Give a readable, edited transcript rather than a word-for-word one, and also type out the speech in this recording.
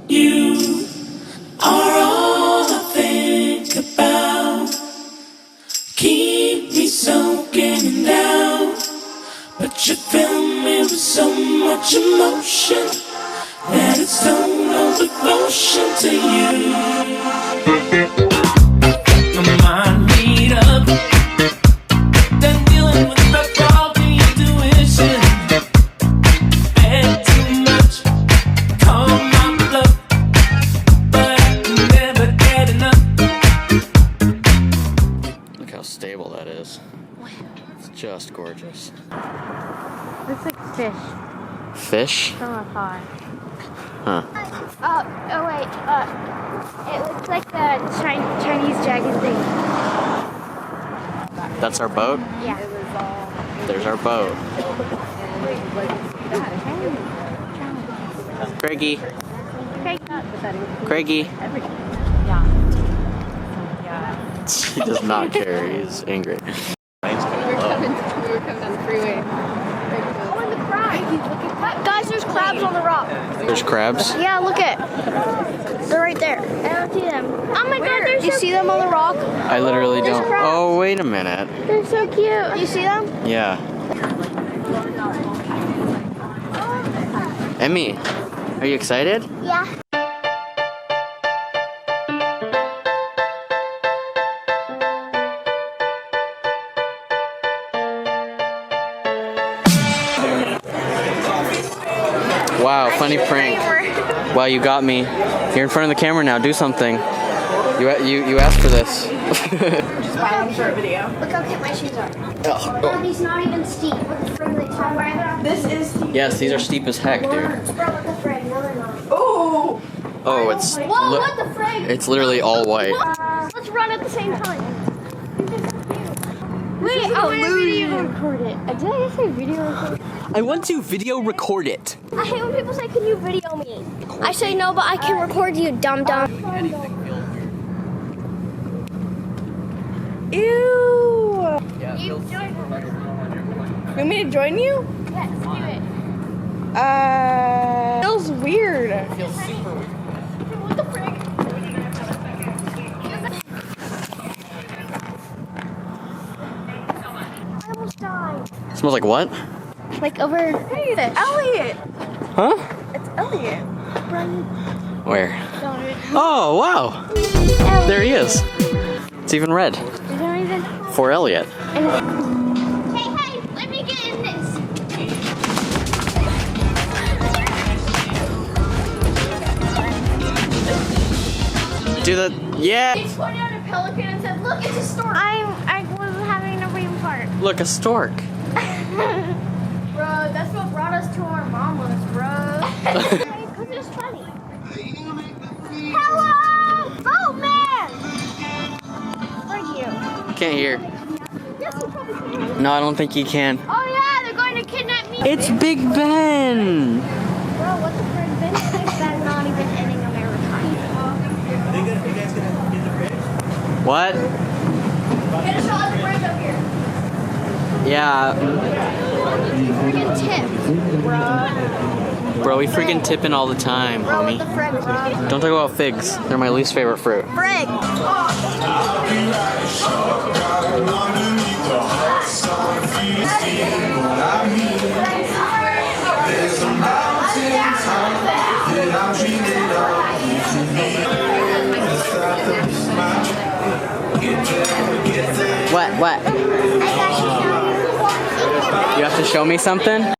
You are all I think about. Keep me soaking down, but you fill me with so much emotion that it's total devotion to you. My mind made up, done dealing with the faulty intuition. And too much, call my bluff, but I can never get enough. Look how stable that is. It's just gorgeous. Looks like fish. Fish? From afar. Huh. Oh wait, it looks like the Chinese dragon thing. That's our boat? Yeah. There's our boat. Craigie. Craigie. He does not care. He's angry. We were coming down the freeway. Oh, and the crabs. Guys, there's crabs on the rock. There's crabs? Yeah, look it. They're right there. I don't see them. Oh my god, there's. You see them on the rock? I literally There's don't. crabs. Oh, wait a minute. They're so cute. You see them? Yeah. Emmy, are you excited? Yeah. Wow, funny prank. Wow, you got me. You're in front of the camera now. Do something. You asked for this. Just filing for a video. Look how cute my shoes are. Oh, these not even steep. What the frig they talk about? This is. Yes, these are steep as heck, dude. Bro, what the frig? No, they're not. Oh! Oh, it's Whoa, what the frig? it's literally all white. Let's run at the same time. Wait, I want to video record it. Did I just say video record? I want to video record it. I hate when people say, can you video me? I say no, but I can record you, dumb. Ew! You join. You want me to join you? Yes, do it. Feels weird. What the frig? I almost died. Smells like what? Like over. Hey, it's Elliot. Huh? It's Elliot. Where? Oh, wow. There he is. It's even red. Is there even? For Elliot. Hey, let me get in this. Do the yeah. He pointed out a pelican and said, look, it's a stork. I was having a dream part. Look, a stork. Bro, that's what brought us to our mamas, bro. Because it's funny. Hello! Oh, man! For you. Can't hear. Yes, you probably can. No, I don't think you can. Oh, yeah, they're going to kidnap me. It's Big Ben. Bro, what the frick? Big Ben not even ending America. What? Get a shot of the bridge up here. Yeah, Freaking tip, bro. bro, we freaking tipping all the time, Bro, what homie. the frick, bro? Don't talk about figs. They're my least favorite fruit. Frick. What? You have to show me something?